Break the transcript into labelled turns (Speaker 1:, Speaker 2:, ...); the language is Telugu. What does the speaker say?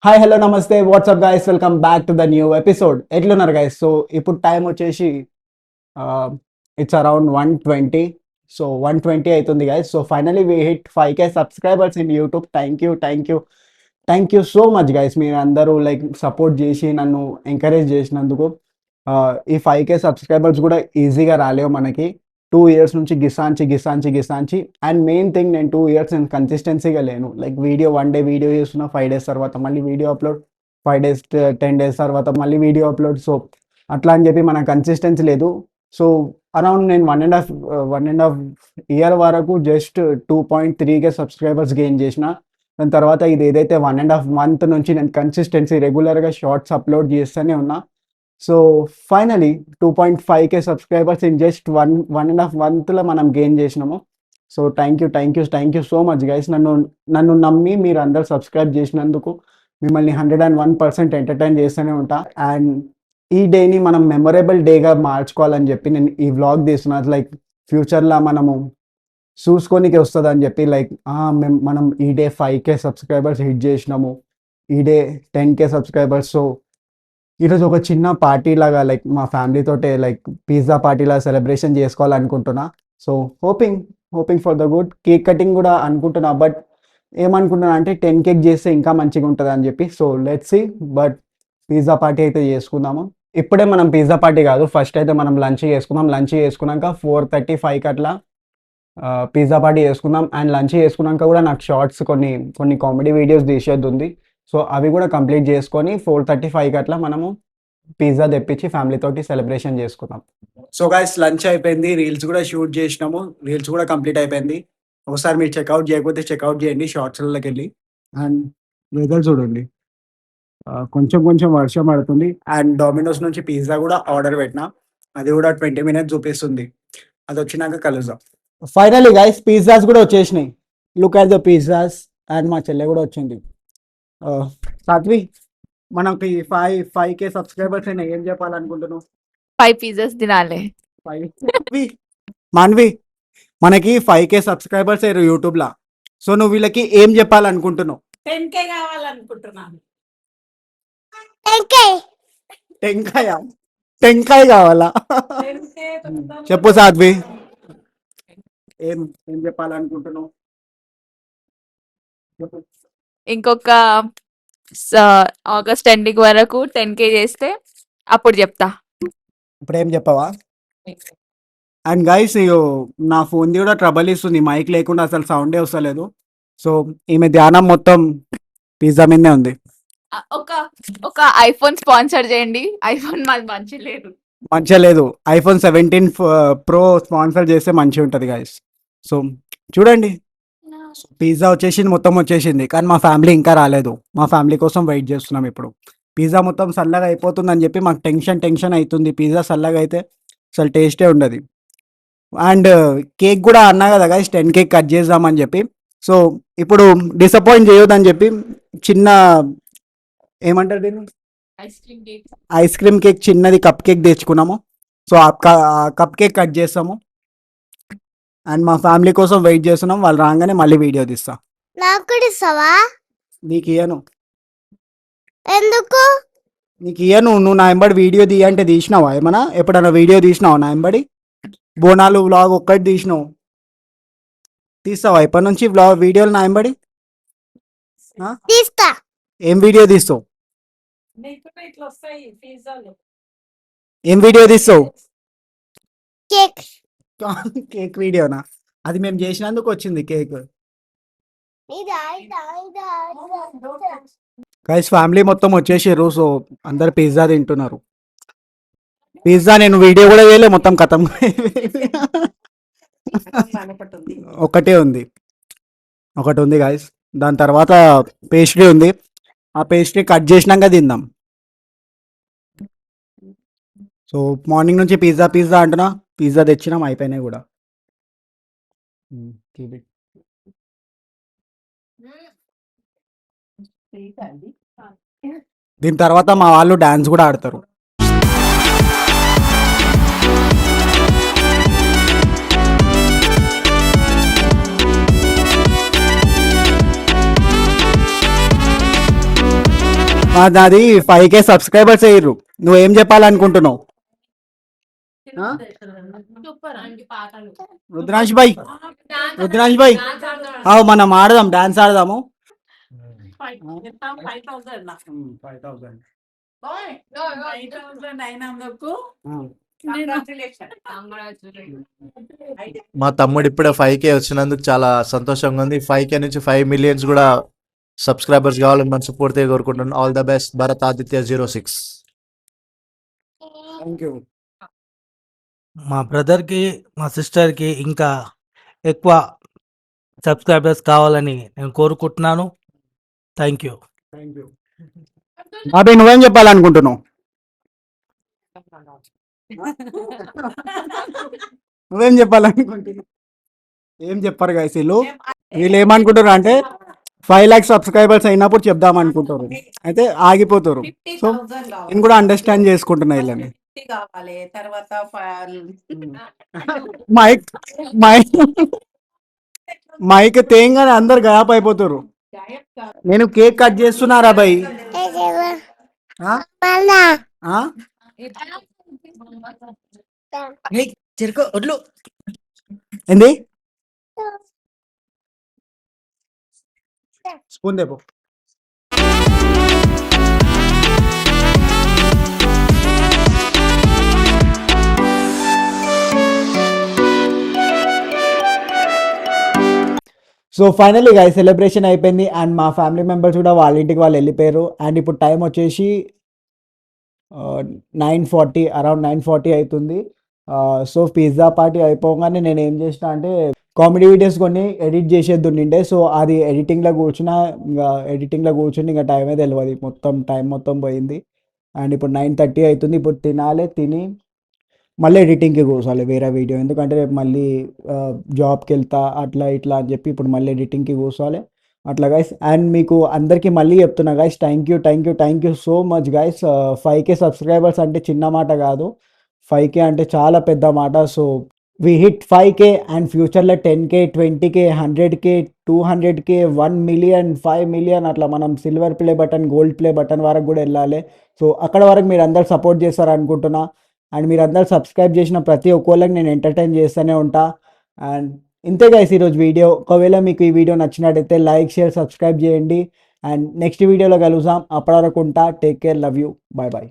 Speaker 1: హాయ్ హలో నమస్తే WhatsApp guys welcome back to the new episode. ఎట్లున్నారు గైస్? సో ఇప్పుడు టైం వచ్చేసి ఇట్స్ అరౌండ్ 1:20. సో 1:20 అవుతుంది guys. So finally we hit 5K subscribers in YouTube. Thank you so much guys. మీరు అందరూ లైక్ సపోర్ట్ చేసి నన్ను ఎంకరేజ్ చేసినందుకు. ఈ 5K సబ్స్క్రైబర్స్ కూడా ఈజీగా రాలేవు మనకి. 2 years నుంచి గిసాంచి అండ్ మెయిన్ థింగ్, నేను 2 years నేను కన్సిస్టెన్సీగా లేను. లైక్ వీడియో 1 day వీడియో చేస్తున్నా, 5 days తర్వాత మళ్ళీ వీడియో అప్లోడ్, 5 days 10 days తర్వాత మళ్ళీ వీడియో అప్లోడ్. సో అట్లా అని చెప్పి మనకు కన్సిస్టెన్సీ లేదు. సో అరౌండ్ నేను 1.5 year వరకు జస్ట్ 2.3K సబ్స్క్రైబర్స్ గెయిన్ చేసిన. దాని తర్వాత ఇది ఏదైతే 1.5 month నుంచి నేను కన్సిస్టెన్సీ రెగ్యులర్గా షార్ట్స్ అప్లోడ్ చేస్తూనే ఉన్నా. So finally 2.5K subscribers in just 1.5 monthలో మనం గెయిన్ చేసినాము. So thank you so much guys. నన్ను నమ్మి మీరు అందరు సబ్స్క్రైబ్ చేసినందుకు మిమ్మల్ని 101% ఎంటర్టైన్ చేస్తూనే ఉంటా. అండ్ ఈ డేని మనం మెమొరబుల్ డేగా మార్చుకోవాలని చెప్పి నేను ఈ వ్లాగ్ తీస్తున్నా. లైక్ ఫ్యూచర్లో మనము చూసుకోనికి వస్తుంది అని చెప్పి, లైక్ మనం ఈ డే 5K సబ్స్క్రైబర్స్ హిట్ చేసినాము, ఈ డే 10K సబ్స్క్రైబర్స్. సో ఈరోజు ఒక చిన్న పార్టీ లాగా, లైక్ మా ఫ్యామిలీ తోటే లైక్ పిజ్జా పార్టీలా సెలబ్రేషన్ చేసుకోవాలనుకుంటున్నా. So hoping for the good. Cake cutting కూడా అనుకుంటున్నా, బట్ ఏమనుకుంటున్నా అంటే 10K చేస్తే ఇంకా మంచిగా ఉంటుంది అని చెప్పి. So let's see. But pizza party అయితే చేసుకుందాము. ఇప్పుడే మనం పిజ్జా పార్టీ కాదు, ఫస్ట్ అయితే మనం లంచ్ చేసుకుందాం. లంచ్ చేసుకున్నాక 4:35 అట్లా పిజ్జా పార్టీ చేసుకుందాం. అండ్ లంచ్ చేసుకున్నాక కూడా నాకు షార్ట్స్ కొన్ని కామెడీ వీడియోస్ తీసేది ఉంది. సో అవి కూడా కంప్లీట్ చేసుకొని 4:35 అట్లా మనము పిజ్జా తెప్పించి ఫ్యామిలీ తోటి సెలబ్రేషన్ చేసుకుందాం. సో గైస్, లంచ్ అయిపోయింది, రీల్స్ కూడా షూట్ చేసినాము, రీల్స్ కూడా కంప్లీట్ అయిపోయింది. ఒకసారి మీరు చెక్అవుట్ చేయకపోతే చెక్అవుట్ చేయండి షార్ట్స్లోకి వెళ్ళి. అండ్ వెదర్ చూడండి, కొంచెం వర్షం పడుతుంది. అండ్ డొమినోస్ నుంచి పిజ్జా కూడా ఆర్డర్ పెట్టినా, అది కూడా 20 minutes చూపిస్తుంది. అది వచ్చినాక కలుద్దాం. ఫైనలీ గైస్, పిజ్జాస్ కూడా వచ్చేసినాయి. Look at the pizzas. And మా చెల్లె కూడా వచ్చింది. సాత్వి, మనకి 5K సబ్స్క్రైబర్స్ అయినా ఏం చెప్పాలనుకుంటున్నావు?
Speaker 2: 5 pizzas తినాలి.
Speaker 1: మాన్వి, మనకి 5K సబ్స్క్రైబర్స్ అయ్యారు యూట్యూబ్ లా. సో నువ్వు వీళ్ళకి ఏం చెప్పాలనుకుంటున్నావు?
Speaker 3: 10K కావాలనుకుంటున్నాను.
Speaker 1: టెంకాయ కావాలా?
Speaker 3: 10K
Speaker 1: చెప్పు సాత్వి, ఏం చెప్పాలనుకుంటున్నావు? చెప్పు.
Speaker 2: ఇంకొక ఆగస్ట్ ఎండింగ్ వరకు 10K చేస్తే అప్పుడు చెప్తా.
Speaker 1: ఇప్పుడు ఏం చెప్పవా? అండ్ గైస్, నా ఫోన్ కూడా ట్రబుల్ ఇస్తుంది, మైక్ లేకుండా అసలు సౌండే వస్తలేదు. సో ఈమె ధ్యానం మొత్తం పిజ్జా మీదే ఉంది.
Speaker 2: ఒక ఐఫోన్ స్పాన్సర్ చేయండి. ఐఫోన్ మాది
Speaker 1: మంచిగా లేదు. iPhone 17 Pro స్పాన్సర్ చేస్తే మంచిగా ఉంటుంది గైస్. సో చూడండి, పిజ్జా మొత్తం వచ్చేసింది, కానీ మా ఫ్యామిలీ ఇంకా రాలేదు. మా ఫ్యామిలీ కోసం వెయిట్ చేస్తున్నాం. ఇప్పుడు పిజ్జా మొత్తం చల్లగా అయిపోతుంది అని చెప్పి మాకు టెన్షన్ అవుతుంది. పిజ్జా చల్లగా అయితే అసలు టేస్టే ఉండదు. అండ్ కేక్ కూడా అన్నా కదా గైస్, 10K కట్ చేద్దామని చెప్పి. సో ఇప్పుడు డిసప్పాయింట్ చేయొద్దని చెప్పి చిన్న, ఏమంటారు దీన్ని, ఐస్ క్రీమ్ కేక్, చిన్నది కప్ కేక్ తెచ్చుకున్నాము. సో ఆ కప్ కేక్ కట్ చేస్తాము. అండ్ మా ఫ్యామిలీ కోసం వెయిట్ చేస్తున్నాం. వాళ్ళు రాగానే మళ్ళీ వీడియో తీస్తా. నీకు ఇయ్యను.
Speaker 4: ఎందుకు?
Speaker 1: నీకు ఇయ్యను. నువ్వు నా ఎంబడి వీడియో అంటే తీసినావా? ఏమన్నా ఎప్పుడన్నా వీడియో తీసినావా నా ఎంబడి? బోనాలు వ్లాగ్ ఒక్కటి తీసినావు, తీస్తావా ఇప్పటి నుంచి వీడియోలు నా ఎంబడి?
Speaker 4: తీస్తా.
Speaker 1: ఏం వీడియో తీస్తావు?
Speaker 3: ఇట్లా వస్తాయి పిజ్జాలు.
Speaker 1: ఏం వీడియో తీస్తావు?
Speaker 4: కేక్.
Speaker 1: కేక్ వీడియోనా? అది మేము చేసినందుకు వచ్చింది కేక్. గైస్, ఫ్యామిలీ మొత్తం వచ్చేసారు. సో అందరు పిజ్జా తింటున్నారు. పిజ్జా నేను వీడియో కూడా చేయలే, మొత్తం కథం. ఒకటి ఉంది గైస్. దాని తర్వాత పేస్ట్రీ ఉంది. ఆ పేస్ట్రీ కట్ చేసినాక తిందాం. సో మార్నింగ్ నుంచి పిజ్జా అంటున్నా, పిజ్జా తెచ్చినాం, అయిపోయినాయి కూడా. దీని తర్వాత మా వాళ్ళు డాన్స్ కూడా ఆడతారు. నాది 5K సబ్స్క్రైబర్స్ అయ్యారు. నువ్వేం చెప్పాలనుకుంటున్నావు? ఆ?
Speaker 3: సూపర్ అండి పాటలు
Speaker 1: రుద్రాంశ్ భాయ్, రుద్రాంశ్ భాయ్, మనం ఆడదాం, డాన్స్ ఆడదాము.
Speaker 3: 5,000 5,000 అయినందుకు
Speaker 5: మా తమ్ముడు ఇప్పుడే 5K వచ్చినందుకు చాలా సంతోషంగా ఉంది. 5K నుంచి 5 మిలియన్స్ కూడా సబ్స్క్రైబర్స్ కావాలని మనస్ఫూర్తిగా కోరుకుంటున్నాను. All the best Bharat Aditya 06.
Speaker 1: Thank you.
Speaker 6: మా బ్రదర్కి మా సిస్టర్కి ఇంకా ఎక్కువ సబ్స్క్రైబర్స్ కావాలని నేను కోరుకుంటున్నాను. Thank you.
Speaker 1: బాబీ నువ్వేం చెప్పాలనుకుంటున్నావు? నువ్వేం చెప్పాలనుకుంటున్నావు? ఏం చెప్పారు గైస్ వీళ్ళు ఏమనుకుంటారు అంటే 5 lakhs సబ్స్క్రైబర్స్ అయినప్పుడు చెప్దాం అనుకుంటారు, అయితే ఆగిపోతారు. సో నేను కూడా అండర్స్టాండ్ చేసుకుంటున్నా వీళ్ళని.
Speaker 3: కావాలి తర్వాత
Speaker 1: మైక్ మైక్ మైక్ తేంగానే అందరు గాయప్ అయిపోతారు. నేను కేక్ కట్ చేస్తున్నారా భయ్? ఆ?
Speaker 4: మళ్ళా
Speaker 1: ఆ? ఏంది? స్పూన్ దేపో. సో ఫైనల్లీ గైస్ సెలబ్రేషన్ అయిపోయింది అండ్ మా ఫ్యామిలీ మెంబర్స్ కూడా వాళ్ళ ఇంటికి వాళ్ళు వెళ్ళిపోయారు. అండ్ ఇప్పుడు టైం వచ్చేసి 9:40 అరౌండ్ 9:40 అవుతుంది. సో పిజ్జా పార్టీ అయిపోగానే నేను ఏం చేసిన అంటే కామెడీ వీడియోస్ కొన్ని ఎడిట్ చేసేది ఉండిండే. సో అది ఎడిటింగ్లో కూర్చుని ఇంకా టైమే తెలియదు, మొత్తం టైం మొత్తం పోయింది. అండ్ ఇప్పుడు 9:30 అవుతుంది. ఇప్పుడు తినాలి, తిని మళ్ళీ ఎడిటింగ్కి కూర్చోవాలి వేరే వీడియో, ఎందుకంటే రేపు మళ్ళీ జాబ్కి వెళ్తా అట్లా ఇట్లా అని చెప్పి ఇప్పుడు మళ్ళీ ఎడిటింగ్కి కూర్చోవాలి అట్లా గైస్. అండ్ మీకు అందరికీ మళ్ళీ చెప్తున్నా guys, thank you so much guys. 5K subscribers అంటే చిన్న మాట కాదు, 5K అంటే చాలా పెద్ద మాట. So we hit 5K and ఫ్యూచర్లో 10K 20K 100K 200K 1 million 5 million అట్లా మనం silver play button gold play button వరకు కూడా వెళ్ళాలి. సో అక్కడ వరకు మీరు అందరు సపోర్ట్ చేస్తారు అనుకుంటున్నా. అండ్ మీరు అందరు సబ్స్క్రైబ్ చేసిన ప్రతి ఒక్కళ్ళకి నేను ఎంటర్టైన్ చేస్తూనే ఉంటా. అండ్ ఇంతే గైస్ ఈరోజు వీడియో. ఒకవేళ మీకు ఈ వీడియో నచ్చినట్టయితే లైక్ షేర్ సబ్స్క్రైబ్ చేయండి. అండ్ నెక్స్ట్ వీడియోలో కలుద్దాం. అప్పటి వరకు ఉంటా. Take care, love you, bye bye.